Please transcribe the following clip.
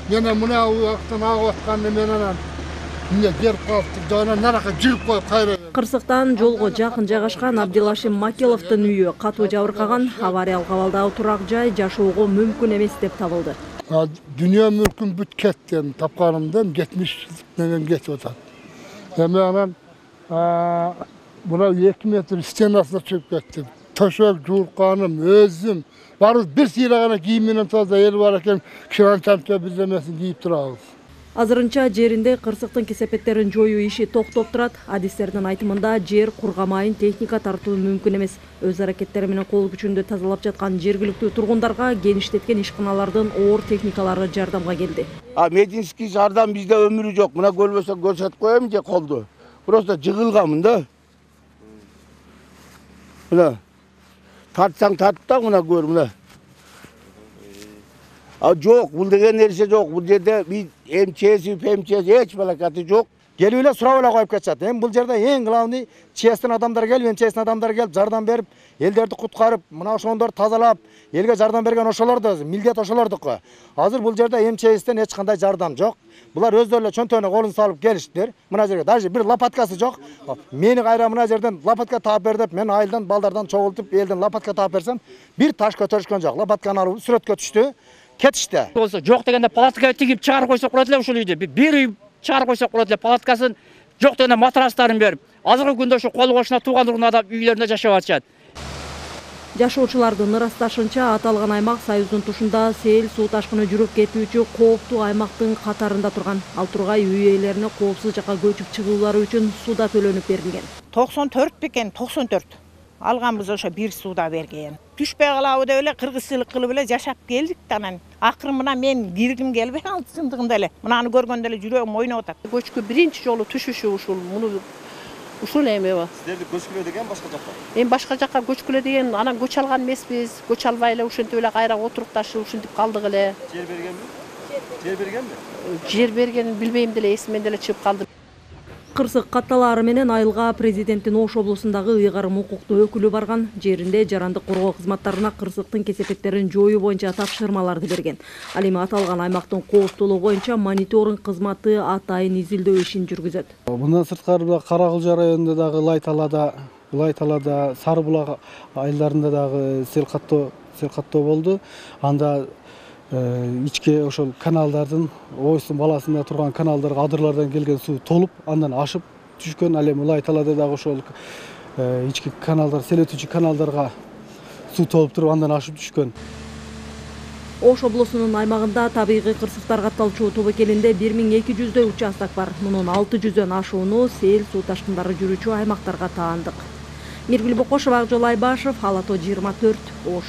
Mene mına uaqtan ağ atqandı menenen. Mine gerip qaldı. Dana naraka jirip koyup kayra. Кырсыктан жолго жакын жайгашкан Абдилашим Макеловдун үйү катуу жабыркаган, авариялык абалдагы турак жай жашоого мүмкүн эмес деп табылды. Dünya mülküm büt ketken tapkanımdan 70 neden geçip otar. Hemen buna 2 metre stenasına çıkıp kettim. Taşak, curkanım, özüm. Varız bir silahına giyiminin tozda el varken kiran çamça bizlemesin giyip durağız. Азырынча жеринде кырсыктын кесепеттерин жоюу иши токтоп турат. Адистердин айтымында жер кургамайын техника тартуу мүмкүн эмес. Өз аракеттери менен кол күчүндө тазалап жаткан жергиликтүү тургундарга геништеткен ишканалардын оор техникалары жардамга келди. Медицинский жардам бизде өмүрү жок. Мына көрбөсө көрсөтүп коем же колду. Просто жыгылганмын да. Мына тартсаң тарттак мына көр мына. Жоқ, бұл деген нәрсе жоқ. Бұл жерде МЧС, еч балакаты жоқ. Келіп эле сурап эле коюп кетишет. Эми бул жерде эң главный ЧСтин адамдар келип, МЧСтин адамдар келип, жардам берип, элдерди куткарып, мына ошондорду тазалап, элге жардам берген ошолор да милдет ошолордуку. Азыр бул жерде МЧСтен эч кандай жардам жок. Булар өздөрү эле чөнтөгүнө колун салып келиштир. Мына жерге даже бир лопаткасы жок. Мени кайра мына жерден лопатка таап бер деп, мен айылдан балдардан чогултуп, элден лопатка таап берсем, бир таш көтөрүшкөн жок. Лопатканы алып сүрөткө түштү. Кетишти. Болса жоқ дегенде палаткаға тигип чыгарып койсок болот эле ушул үйдү. Бир үй чыгарып койсок болот эле, палаткасын жоқ дегенде матрастарын берип. Азыркы күндө ушу кол кошуна тууган уругунда үйлөрүндө жашап атышат. Жашоочулардын ырасташынча аталган аймак Союздун тушунда сел суу ташкыны жүрүп кетүүчү кооптуу аймактын катарында турган. Ал тургай үй ээлерине коопсуз жакка көчүп чыгуулары үчүн суда төлөнүп берилген. 94 бекен 94. Алганбыз ошо бир суда берген. Түшпөй калабы деп эле кыргызчылык кылып эле жашап келдик да анан. Акыры мына мен киргим келбей ал чындыгында эле. Мынаны көргөндө эле жүрөгүм ойноп атат. Көчкү биринчи жолу түшүшү ушул эме бар. Силерди көчкүлө деген башка жакка? Эми башка жакка көчкүлө деген анан көч алган эмеспиз. Көч албай эле ушинтип эле кайра отурукташып ушинтип калдык эле. Жер бергенби? Жер бергенби? Жер берген билбейм деле, эсимден эле чыгып калды. Кырсык катталары менен айылга президенттин Ош облусундагы ыйгарым укуктуу өкүлү барган. Жеринде жарандык коргоо кызматтарына кырсыктын кесепеттерин жоюу боюнча тапшырмаларды берген. Ал эми аталган аймактын кооптуулугу боюнча мониторинг кызматы атайын изилдөө ишин жүргүзөт. Мындан сырткары Каракылжа районунда дагы Лайталада, Сарыбулак айылдарында дагы сел каттоо болду. Анда ичке ошол каналдардын ойсун баласында турган каналдарга адырлардан келген суу толуп, андан ашып түшкөн. Ал эми Лайталада дагы ошол ички каналдар, сел өтүүчү каналдарга суу толуп туруп, андан ашып түшкөн. Ош облусунун аймагында табигый кырсыктар катталчу тобокелинде 1200 участок бар. Мунун 600дөн ашууну сел суу ташкындары жүрүүчү аймактарга таандык. Миргүл Бокошева, Акжол Айбашев, Ала То 24, Ош.